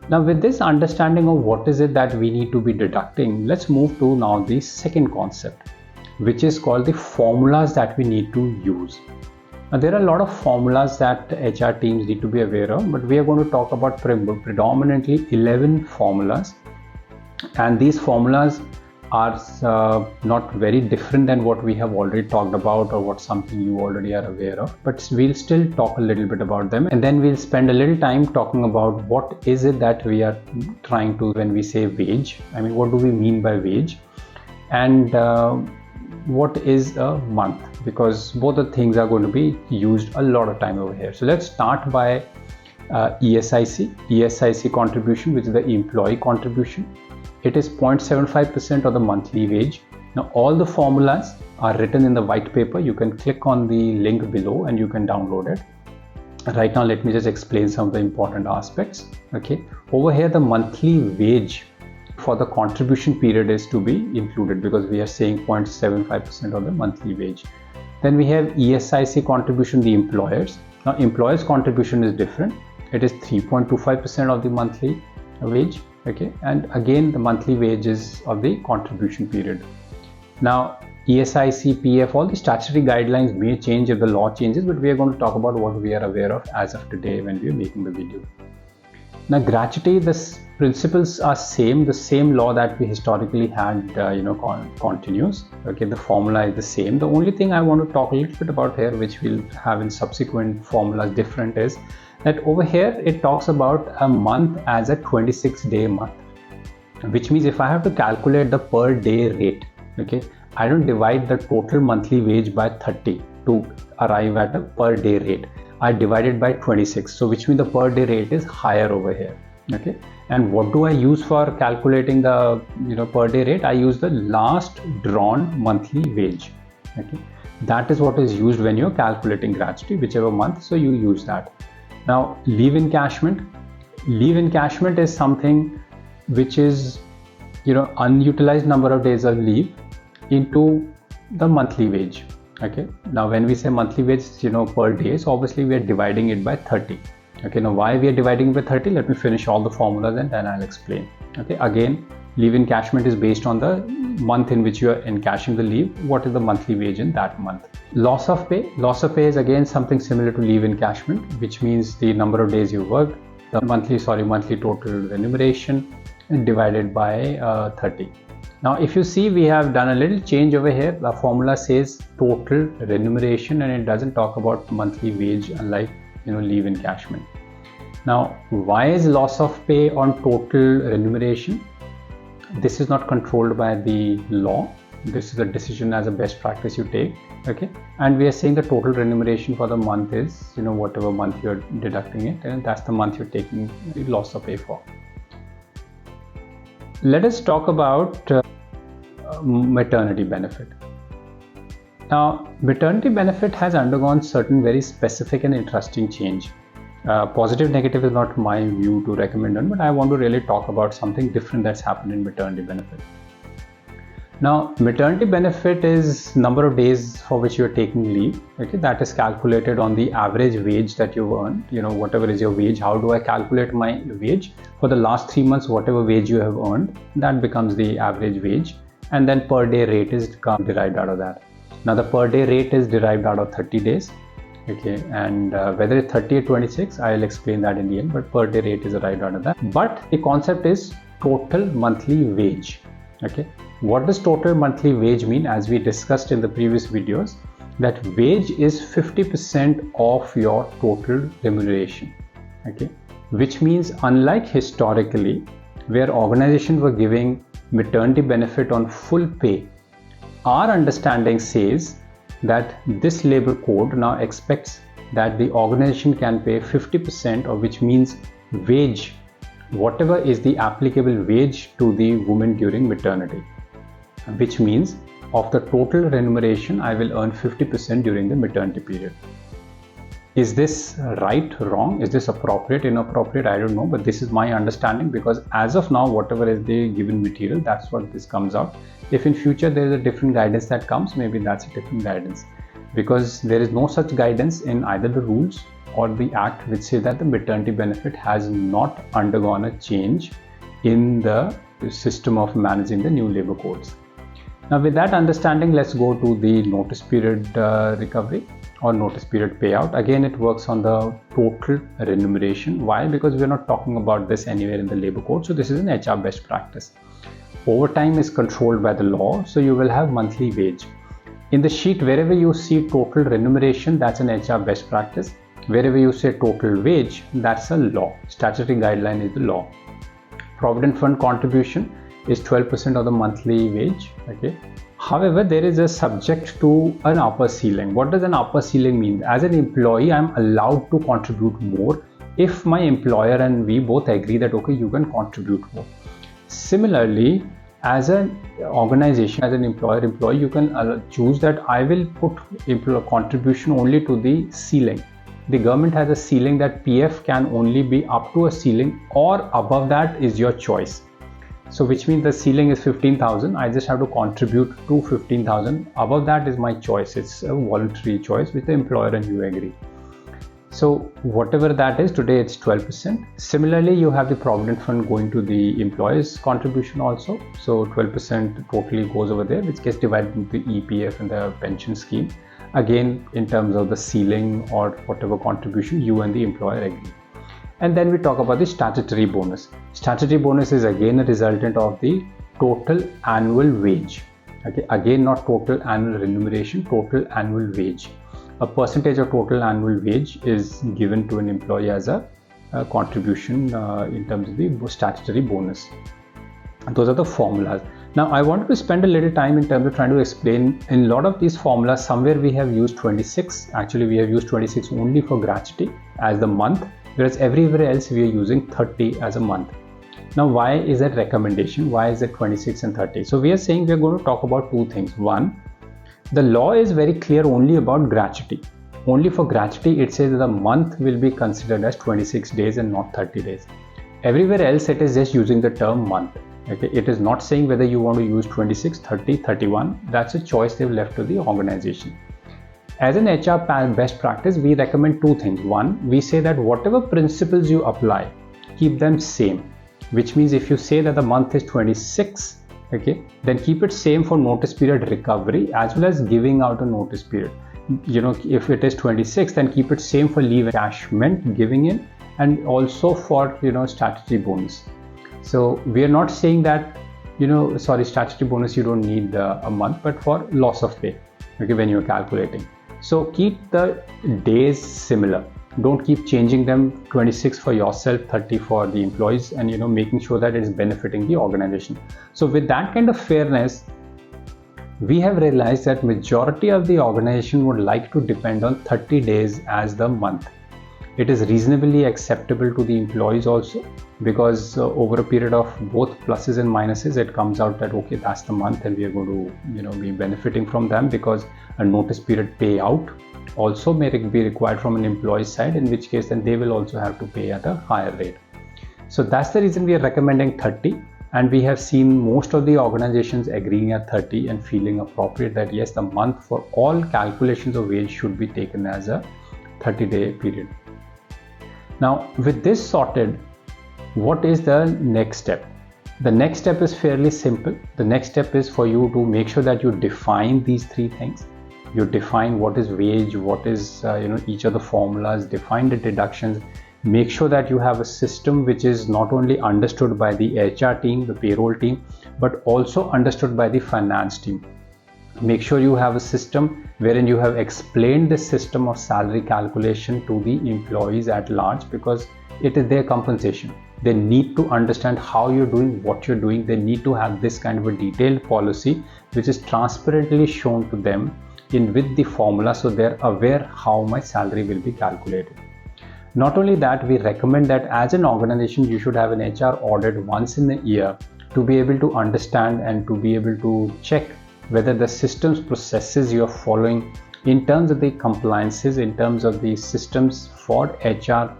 Now with this understanding of what is it that we need to be deducting, let's move to now the second concept, which is called the formulas that we need to use. Now there are a lot of formulas that HR teams need to be aware of, but we are going to talk about predominantly 11 formulas, and these formulas are not very different than what we have already talked about or what something you already are aware of, but we'll still talk a little bit about them, and then we'll spend a little time talking about what is it that we are trying to, when we say wage, I mean what do we mean by wage, and what is a month, because both the things are going to be used a lot of time over here. So let's start by ESIC contribution, which is the employee contribution. It is 0.75% of the monthly wage. Now all the formulas are written in the white paper. You can click on the link below and you can download it. Right now let me just explain some of the important aspects. Okay, over here the monthly wage for the contribution period is to be included, because we are saying 0.75% of the monthly wage. Then we have ESIC contribution, the employers. Now employers contribution is different. It is 3.25% of the monthly wage. Okay, and again the monthly wages of the contribution period. Now ESIC, PF, all the statutory guidelines may change if the law changes, but we are going to talk about what we are aware of as of today when we are making the video. Now gratuity, the principles are the same law that we historically had continues. Okay, the formula is the same. The only thing I want to talk a little bit about here, which we'll have in subsequent formulas different, is that over here it talks about a month as a 26-day month, which means if I have to calculate the per day rate, okay, I don't divide the total monthly wage by 30 to arrive at a per day rate. I divide it by 26, so which means the per day rate is higher over here. Okay, and what do I use for calculating the per day rate? I use the last drawn monthly wage. Okay, that is what is used when you're calculating gratuity, whichever month, so you use that. Now leave encashment. Leave encashment is something which is unutilized number of days of leave into the monthly wage. Okay, now when we say monthly wage per day, so obviously we are dividing it by 30. Okay, now why we are dividing it by 30, let me finish all the formulas and then I'll explain. Okay, again leave encashment is based on the month in which you are encashing the leave. What is the monthly wage in that month? Loss of pay is again something similar to leave encashment, which means the number of days you worked, the monthly total remuneration divided by 30. Now if you see, we have done a little change over here. The formula says total remuneration and it doesn't talk about monthly wage, unlike leave encashment. Now why is loss of pay on total remuneration? This is not controlled by the law. This is a decision as a best practice you take. Okay, and we are saying the total remuneration for the month is whatever month you're deducting it, and that's the month you're taking the loss of pay for. Let us talk about maternity benefit. Now maternity benefit has undergone certain very specific and interesting change. Positive, negative is not my view to recommend on, but I want to really talk about something different that's happened in maternity benefit. Now maternity benefit is number of days for which you are taking leave. Okay, that is calculated on the average wage that you've earned. Whatever is your wage, how do I calculate my wage? For the last 3 months, whatever wage you have earned, that becomes the average wage, and then per day rate is derived out of that. Now the per day rate is derived out of 30 days. Okay, and whether it's 30 or 26, I'll explain that in the end, but per day rate is derived out of that. But the concept is total monthly wage. Okay, what does total monthly wage mean? As we discussed in the previous videos, that wage is 50% of your total remuneration. Okay, which means unlike historically, where organizations were giving maternity benefit on full pay, our understanding says that this labor code now expects that the organization can pay 50%, or which means wage, whatever is the applicable wage to the woman during maternity, which means of the total remuneration I will earn 50% during the maternity period. Is this right, wrong? Is this appropriate, inappropriate? I don't know, but this is my understanding, because as of now, whatever is the given material, that's what this comes out. If in future there is a different guidance that comes, maybe that's a different guidance, because there is no such guidance in either the rules or the act which says that the maternity benefit has not undergone a change in the system of managing the new labor codes. Now with that understanding, let's go to the notice period recovery or notice period payout. Again, it works on the total remuneration. Why? Because we're not talking about this anywhere in the labor code. So this is an HR best practice. Overtime is controlled by the law, so you will have monthly wage. In the sheet, wherever you see total remuneration, that's an HR best practice. Wherever you say total wage, that's a law. Statutory guideline is the law. Provident Fund contribution is 12% of the monthly wage. Okay. However, there is a subject to an upper ceiling. What does an upper ceiling mean? As an employee, I'm allowed to contribute more if my employer and we both agree that okay, you can contribute more. Similarly, as an organization, as an employer-employee, you can choose that I will put contribution only to the ceiling. The government has a ceiling that PF can only be up to a ceiling, or above that is your choice. So which means the ceiling is 15,000. I just have to contribute to 15,000. Above that is my choice. It's a voluntary choice with the employer and you agree. So whatever that is, today it's 12%. Similarly, you have the Provident Fund going to the employer's contribution also. So 12% totally goes over there, which gets divided into the EPF and the pension scheme. Again, in terms of the ceiling or whatever contribution, you and the employer agree. And then we talk about the statutory bonus. Statutory bonus is again a resultant of the total annual wage. Okay, again not total annual remuneration, total annual wage. A percentage of total annual wage is given to an employee as a contribution in terms of the statutory bonus. Those are the formulas. Now I wanted to spend a little time in terms of trying to explain in a lot of these formulas. Somewhere we have used 26. Actually, we have used 26 only for gratuity as the month, whereas everywhere else we are using 30 as a month. Now why is that recommendation? Why is it 26 and 30? So we are saying we are going to talk about two things. One, the law is very clear only about gratuity. Only for gratuity it says that the month will be considered as 26 days and not 30 days. Everywhere else it is just using the term month. Okay, it is not saying whether you want to use 26, 30, 31. That's a choice they've left to the organization. As an HR best practice, we recommend two things. One, we say that whatever principles you apply, keep them same. Which means if you say that the month is 26, okay, then keep it same for notice period recovery as well as giving out a notice period. You know, if it is 26, then keep it same for leave encashment, giving in, and also for, you know, statutory bonus. So we are not saying that, you know, statutory bonus you don't need a month, but for loss of pay, okay, when you're calculating. So keep the days similar. Don't keep changing them, 26 for yourself, 30 for the employees, and, you know, making sure that it is benefiting the organization. So with that kind of fairness, we have realized that majority of the organization would like to depend on 30 days as the month. It is reasonably acceptable to the employees also, because over a period of both pluses and minuses, it comes out that okay, that's the month and we are going to, you know, be benefiting from them, because a notice period payout also may be required from an employee's side, in which case then they will also have to pay at a higher rate. So that's the reason we are recommending 30, and we have seen most of the organizations agreeing at 30 and feeling appropriate that yes, the month for all calculations of wage should be taken as a 30-day period. Now with this sorted, what is the next step? The next step is fairly simple. The next step is for you to make sure that you define these three things. You define what is wage, what is each of the formulas, define the deductions. Make sure that you have a system which is not only understood by the HR team, the payroll team, but also understood by the finance team. Make sure you have a system wherein you have explained the system of salary calculation to the employees at large, because it is their compensation. They need to understand how you're doing, what you're doing. They need to have this kind of a detailed policy which is transparently shown to them with the formula, so they're aware how my salary will be calculated. Not only that, we recommend that as an organization you should have an HR audit once in a year to be able to understand and to be able to check whether the systems processes you are following in terms of the compliances, in terms of the systems for HR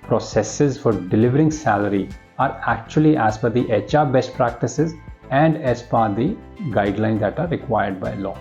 processes for delivering salary are actually as per the HR best practices and as per the guidelines that are required by law.